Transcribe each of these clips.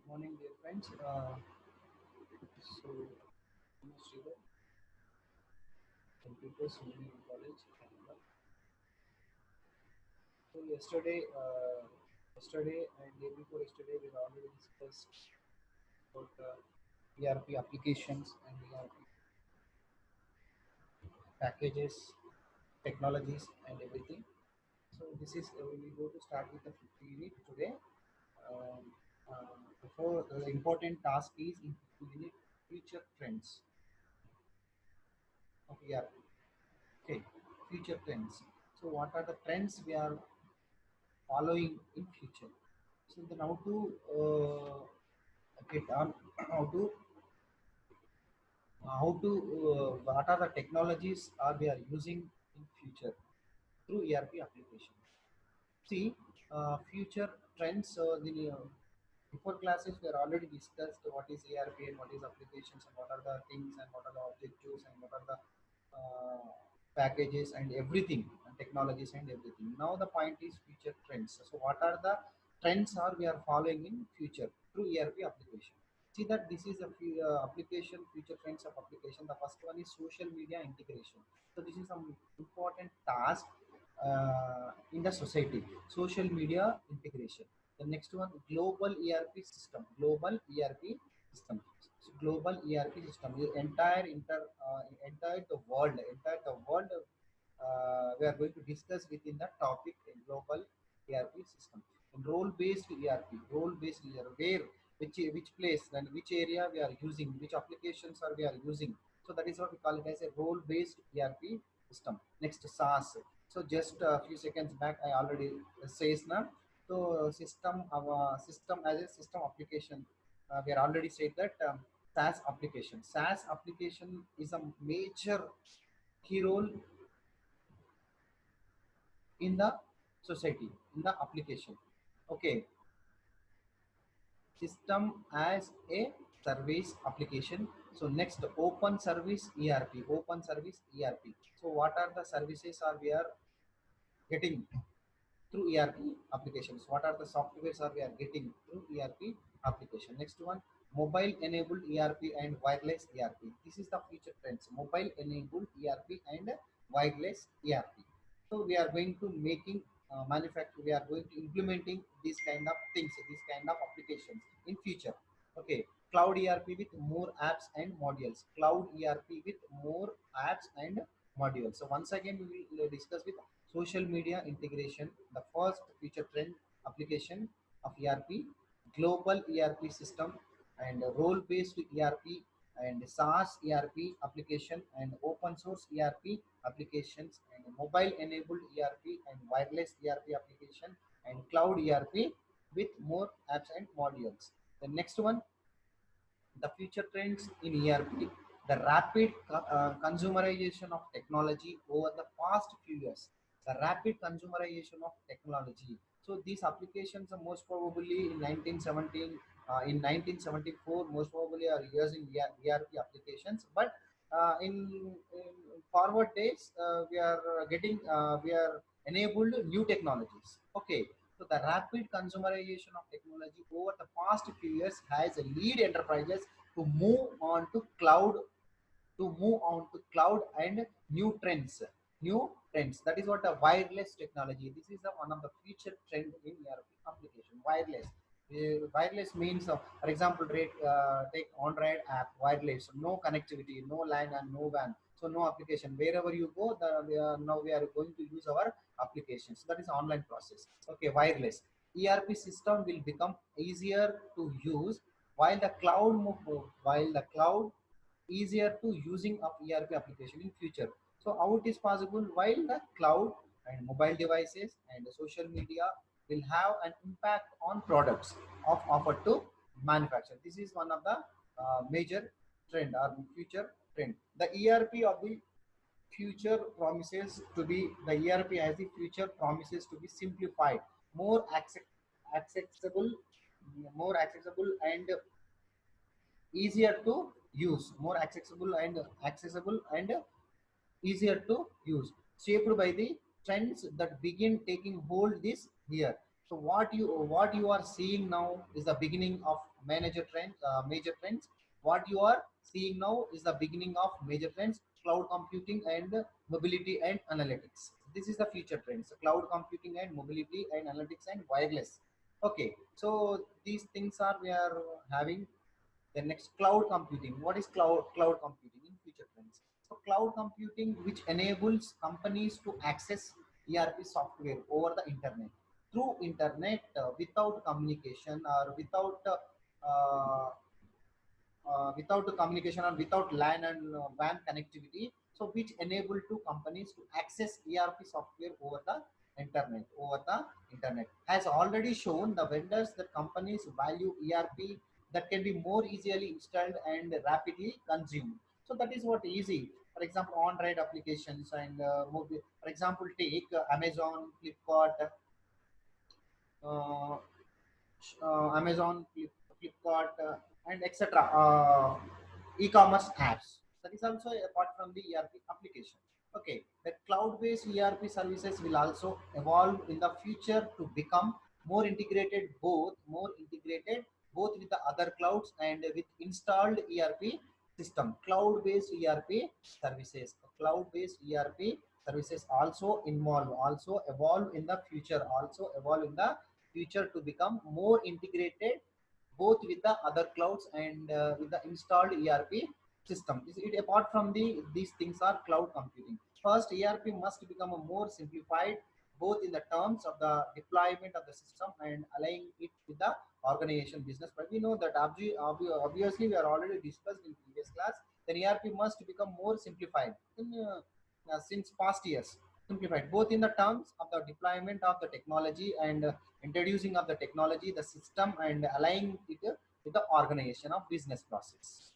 Morning, dear friends. So, I'm Sridhar, computers engineering college, Canada. So yesterday and day before yesterday, we already discussed about ERP applications and ERP packages, technologies, and everything. So this is we go to start with the unit today. Um, Before the important task is in unit future trends of ERP. Okay, future trends. So what are the trends we are following in future? So then how to get on how to what are the technologies are we are using in future through ERP application. See, future trends. Before classes, we are already discussed what is ERP and what is applications and what are the things and what are the objectives and what are the packages and everything and technologies and everything. Now the point is future trends. So what are the trends are we are following in future through ERP application? See that this is a application future trends of application. The first one is social media integration. So this is some important task in the society. Social media integration. The next one, global ERP system. Global ERP system. So global ERP system. The entire the world. We are going to discuss within the topic in global ERP system. In role-based ERP. Role-based ERP. Where which place and which area we are using, which applications are we are using. So that is what we call it as a role-based ERP system. Next, SaaS. So just a few seconds back, I already says now. So system as a system application. We are already said that SaaS application. SaaS application is a major key role in the society in the application. Okay, system as a service application. So next, open service ERP. Open service ERP. So what are the services are we are getting through ERP applications? What are the softwares are we are getting through ERP application? Next one, mobile enabled ERP and wireless ERP. This is the future trends. Mobile enabled ERP and wireless ERP. So we are going to making manufacture. We are going to implementing these kind of things, these kind of applications in future. Okay, cloud ERP with more apps and modules. Cloud ERP with more apps and modules. So once again, we will discuss with social media integration, the first future trend application of ERP, global ERP system, and role-based ERP, and SaaS ERP application, and open source ERP applications, and mobile-enabled ERP, and wireless ERP application, and cloud ERP with more apps and modules. The next one, the future trends in ERP, the rapid consumerization of technology over the past few years, the rapid consumerization of technology. So these applications are most probably in 1917, in 1974, most probably are using ERP applications, but in forward days, we are enabled new technologies. Okay, so the rapid consumerization of technology over the past few years has lead enterprises to move on to cloud, and new trends. New trends. That is what a wireless technology. This is one of the future trend in ERP application. Wireless. Wireless means, for example, take Android app, wireless, no connectivity, no LAN and no WAN, so no application. Wherever you go, now we are going to use our applications. That is online process. Okay, wireless. ERP system will become easier to use while the cloud easier to using of ERP application in future. So how it is possible? While the cloud and mobile devices and social media will have an impact on products of offered to manufacture. This is one of the major trend or future trend. The ERP of the future promises to be the ERP as the future promises to be simplified, more accessible, and easier to use, more accessible and easier to use, shaped by the trends that begin taking hold this year. So what you are seeing now is the beginning of major trends. What you are seeing now is the beginning of major trends: cloud computing and mobility and analytics. This is the future trends: cloud computing and mobility and analytics and wireless. Okay, so these things are we are having. The next, cloud computing. What is cloud computing in future trends? So cloud computing, which enables companies to access ERP software over the internet, through internet, without communication or uh, without the communication or without LAN and WAN connectivity. So which enable to companies to access ERP software over the internet. Has already shown the vendors that companies value ERP that can be more easily installed and rapidly consumed. So that is what easy. For example, on-ride applications and mobile. For example, take Amazon, Flipkart, uh, Amazon, Flipkart, and etc. E-commerce apps. That is also apart from the ERP application. Okay, the cloud-based ERP services will also evolve in the future to become more integrated both with the other clouds and with installed ERP system. Cloud-based ERP services also evolve in the future to become more integrated both with the other clouds and with the installed ERP system. Apart from these things are cloud computing. First, ERP must become a more simplified both in the terms of the deployment of the system and aligning it with the organization business. But we know that obviously we are already discussed in previous class. Then ERP must become more simplified since past years. Simplified both in the terms of the deployment of the technology and introducing of the technology, the system, and aligning it with the organization of business process.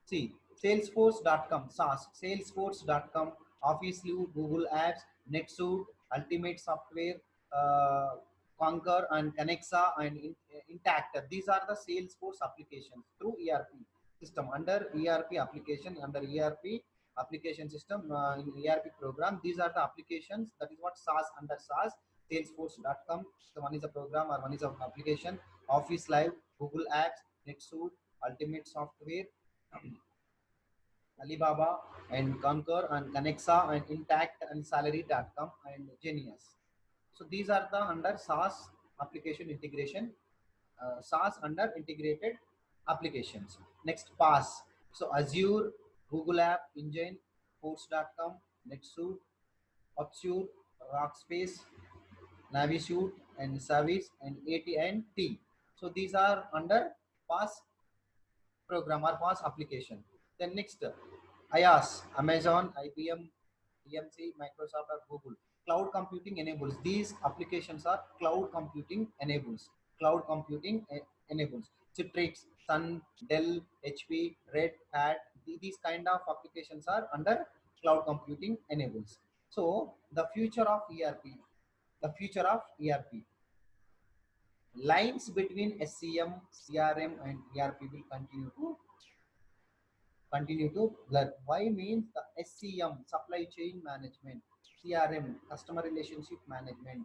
See, Salesforce.com, SaaS, Salesforce.com, Office Suite, Google Apps, NetSuite, Ultimate Software, uh, Concur, and Connexa, and Intact. These are the Salesforce applications through ERP system. Under ERP application, under ERP application system, in ERP program, these are the applications. That is what SaaS, under SaaS, Salesforce.com. So one is a program or one is an application. Office Live, Google Apps, NetSuite, Ultimate Software, Alibaba and Concur and Connexa and Intact and Salary.com and Genius. So these are the under SaaS application integration, SaaS under integrated applications. Next, PaaS. So Azure, Google App Engine, Force.com, NetSuite, Obscure, Rockspace, Navisuite and Service and AT&T. So these are under PaaS program or PaaS application. Then next, IaaS, Amazon, IBM, EMC, Microsoft, or Google. Cloud computing enables. These applications are cloud computing enables. Cloud computing enables. Citrix, Sun, Dell, HP, Red Hat. These kind of applications are under cloud computing enables. So the future of ERP. The future of ERP. Lines between SCM, CRM, and ERP will continue to blur. Why means the SCM, supply chain management, CRM, customer relationship management,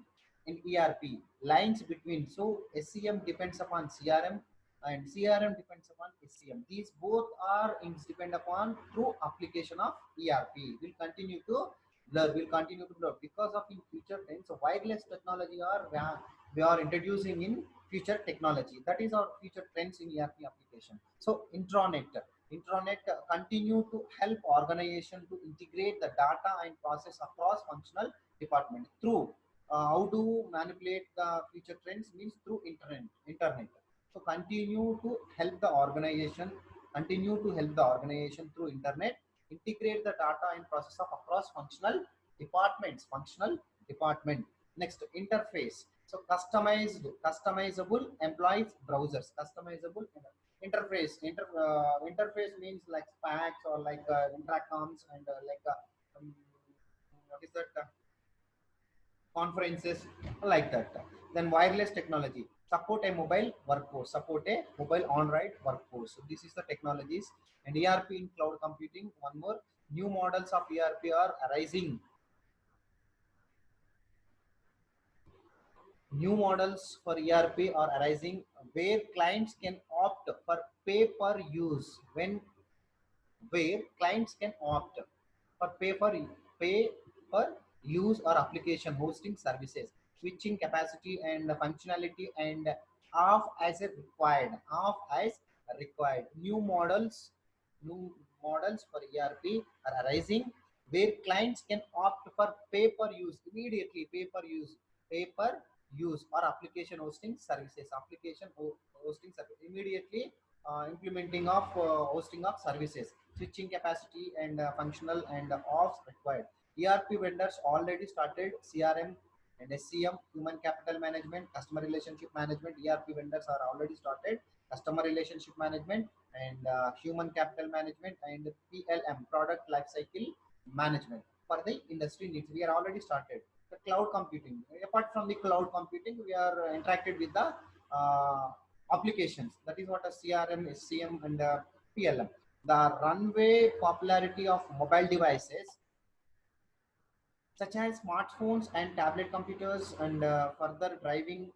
and ERP lines between. So SCM depends upon CRM and CRM depends upon SCM. These both are depend upon through application of ERP. Will continue to blur because of in future trends. So wireless technology are we are introducing in future technology. That is our future trends in ERP application. So intranet continue to help organization to integrate the data and process across functional department through how to manipulate the future trends means through internet. So continue to help the organization through internet integrate the data and process of across functional department. Next, interface. So customizable employees browsers, customizable interface means like packs or like intercoms and what is that conferences like that. Then wireless technology support a mobile on-ride workforce. So this is the technologies and ERP in cloud computing. One more, new models of ERP are arising. New models for ERP are arising where clients can opt for pay per use when where clients can opt for pay per use or application hosting services, switching capacity and functionality and off as required. New models for ERP are arising where clients can opt for pay per use immediately, pay per use or application hosting services, hosting service immediately, implementing of hosting of services, switching capacity and functional and ops required. ERP vendors already started CRM and SCM, human capital management, customer relationship management. ERP vendors are already started customer relationship management and human capital management and PLM, product lifecycle management for the industry needs. We are already started the cloud computing. Apart from the cloud computing, we are interacted with the uh, applications. That is what a CRM, SCM, and PLM. The runway popularity of mobile devices such as smartphones and tablet computers and further driving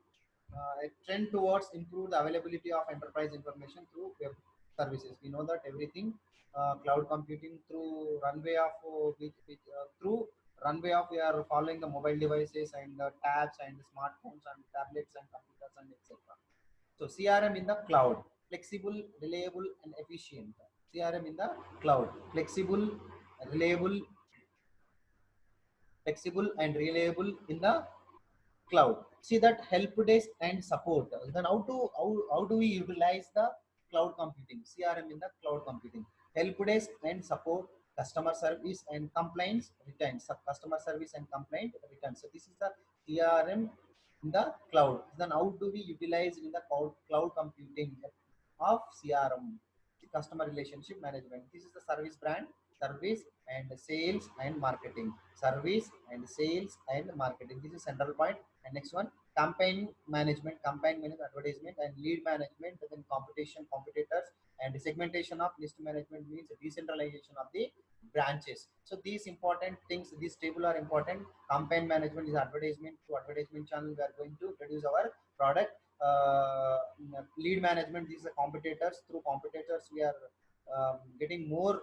a trend towards improved availability of enterprise information through web services. We know that everything cloud computing through runway of through runway of we are following the mobile devices and tabs and smartphones and tablets and computers and etc. So CRM in the cloud, flexible, reliable, and efficient. CRM in the cloud, reliable, flexible, and reliable in the cloud. See that help desk and support. Then how do we utilize the cloud computing? CRM in the cloud computing. Help desk and support, customer service and complaints returns. Customer service and complaint returns. So this is the CRM in the cloud. Then how do we utilize in the cloud computing of CRM? Customer relationship management. This is the service brand, service and sales and marketing. Service and sales and marketing. This is central point. And next one, campaign management, advertisement and lead management, then competition, competitors, and segmentation of list management means decentralization of the branches. So these important things, this table are important. Campaign management is advertisement. Through advertisement channel, we are going to produce our product. Lead management, these are competitors. Through competitors, we are getting more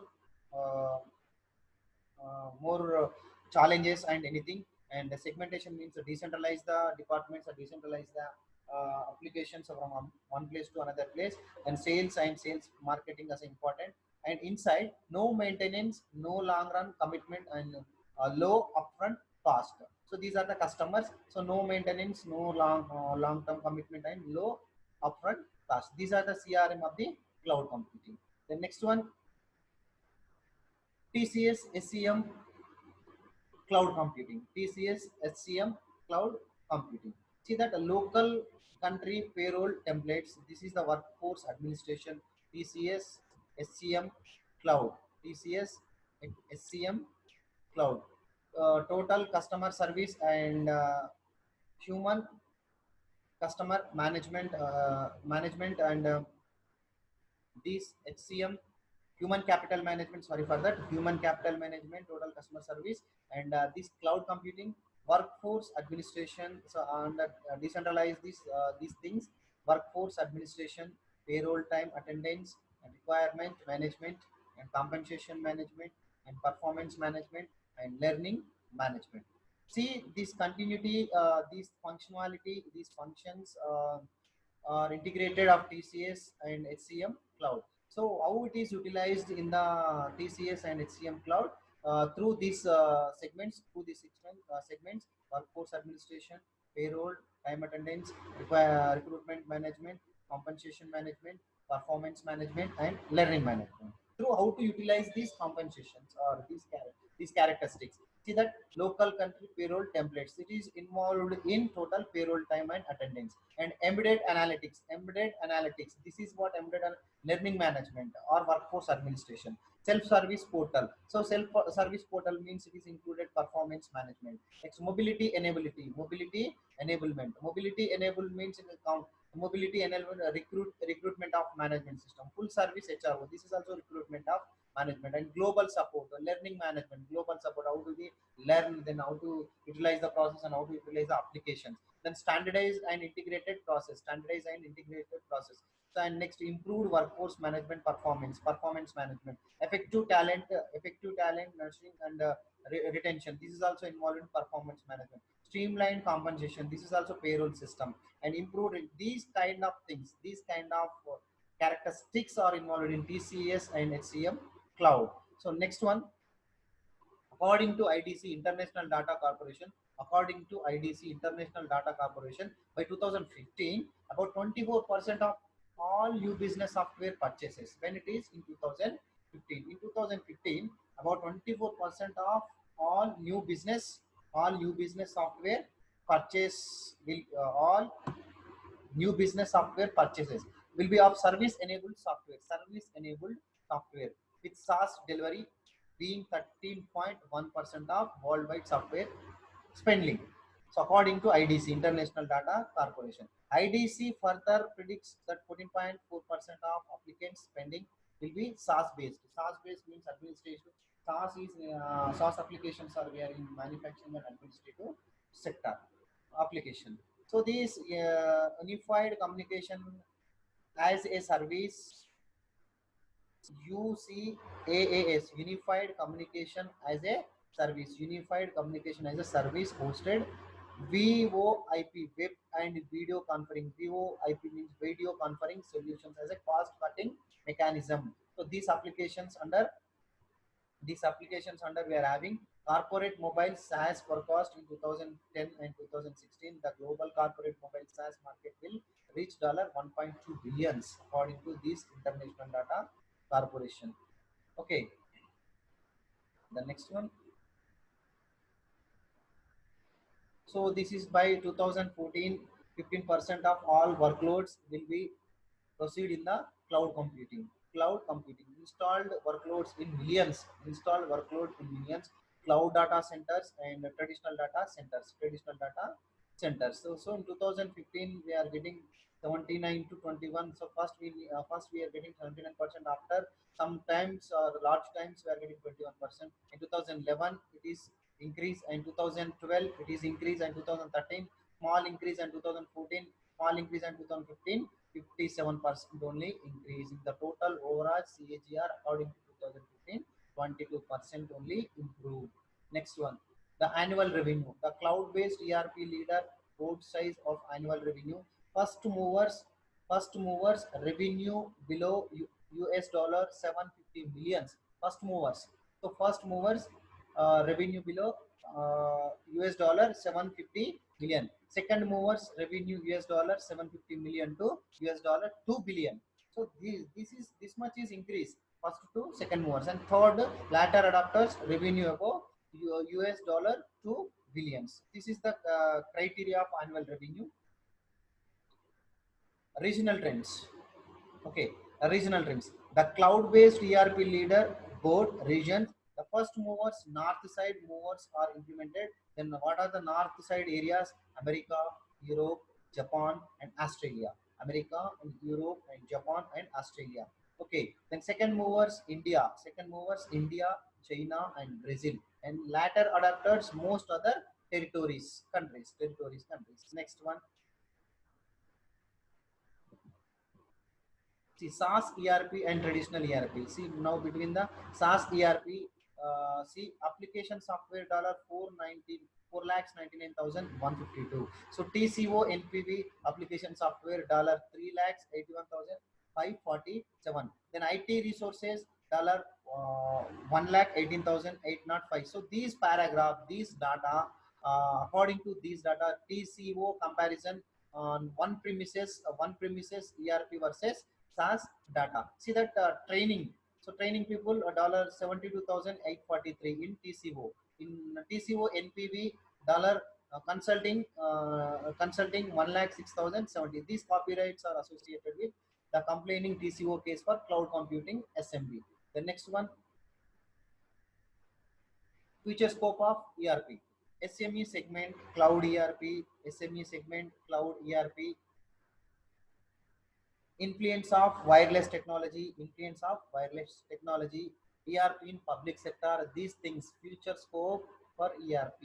challenges and anything. And the segmentation means to decentralize the departments or decentralize the applications from one place to another place. And sales and sales marketing is important. And inside, no maintenance, no long run commitment, and low upfront cost. So these are the customers. So no maintenance, no long term commitment, and low upfront cost. These are the CRM of the cloud computing. The next one, TCS SCM cloud computing. TCS SCM cloud computing. See that a local country payroll templates. This is the workforce administration. TCS SCM cloud. TCS SCM cloud. Total customer service and human customer management and these HCM, human capital management, sorry for that, human capital management, total customer service, and this cloud computing, workforce administration. So and decentralize these things, workforce administration, payroll time, attendance, and requirement management, and compensation management, and performance management, and learning management. See this continuity, these functionality, these functions are integrated of TCS and HCM cloud. So how it is utilized in the TCS and HCM cloud through these segments, workforce administration, payroll, time attendance, recruitment management, compensation management, performance management, and learning management. Through how to utilize these compensations or these characteristics. See that local country payroll templates. It is involved in total payroll time and attendance. And embedded analytics. This is what learning management or workforce administration. Self-service portal. So self-service portal means it is included performance management. Next, mobility enablement. Mobility enable means in account. Mobility enablement, recruitment of management system. Full service HRO. This is also recruitment of management. And global support, learning management, global support. How do we learn, then how to utilize the process and how to utilize the applications. Then standardized and integrated process, so and next improved workforce management, performance management, effective talent nurturing and retention, this is also involved in performance management. Streamlined compensation, this is also payroll system, and improved these kind of things, these kind of characteristics are involved in TCS and HCM cloud. So next one, according to IDC International Data Corporation, by 2015, about 24% of all new business software purchases. When it is in 2015, about 24% of all new business software purchase will all new business software purchases will be of service enabled software, with SaaS delivery being 13.1% of worldwide software spending. So according to IDC International Data Corporation, IDC further predicts that 14.4% of applicants spending will be SaaS based. SaaS based means administration. SaaS applications are there in manufacturing and administrative sector application. So this unified communication as a service, UCaaS, unified communication as a service hosted VoIP, web and video conferring. VoIP means video conferring solutions as a cost cutting mechanism. So these applications under we are having corporate mobile SaaS forecast in 2010 and 2016. The global corporate mobile SaaS market will reach $1.2 billions according to this international data corporation. Okay, the next one. So this is by 2014, 15% of all workloads will be proceed in the cloud computing. Installed workloads in millions. Cloud data centers and traditional data centers. So in 2015 we are getting 79 to 21. So first we are getting 79%. After sometimes or large times we are getting 21%. In 2011 it is increase, and 2012 it is increase, and 2013 small increase, and 2014 small increase, and 2015 57% only increase in the total overall CAGR according to 2015, 22% only improved. Next one, the annual revenue. The cloud-based ERP leader board size of annual revenue. First movers, revenue below US dollar 750 millions. First movers. So first movers revenue below US dollar 750 million. Second movers revenue US dollar 750 million to US dollar 2 billion. So this much is increase first to second movers, and third latter adopters revenue above US dollar 2 billions. This is the criteria of annual revenue. Regional trends. Okay, regional trends. The cloud-based ERP leader board regions. The first movers, north side movers are implemented. Then what are the north side areas? America, Europe, Japan, and Australia. America and Europe and Japan and Australia. Okay. Then second movers, India. China, and Brazil. And latter adopters, most other countries. Next one. See, SaaS ERP and traditional ERP. See, now between the SaaS ERP, see, application software $4,99,152. So TCO NPV application software $3,81,547. Then IT resources $1,18,805. So these paragraph, these data, according to these data, TCO comparison on one premises ERP versus SaaS data. See that training. So training people $72,843 in TCO. In TCO NPV consulting 1,06,070. These copyrights are associated with the complaining TCO case for cloud computing SMB. The next one, future scope of ERP. SME segment cloud ERP, influence of wireless technology, ERP in public sector. These things, future scope for ERP.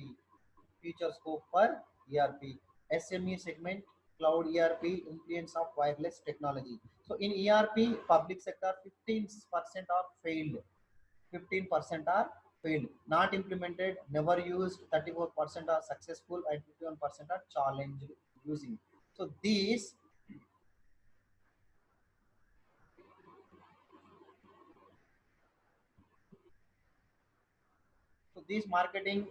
SME segment, cloud ERP, influence of wireless technology. So in ERP, public sector 15% are failed. 15% are failed, not implemented, never used. 34% are successful, and 51% are challenged using. So these marketing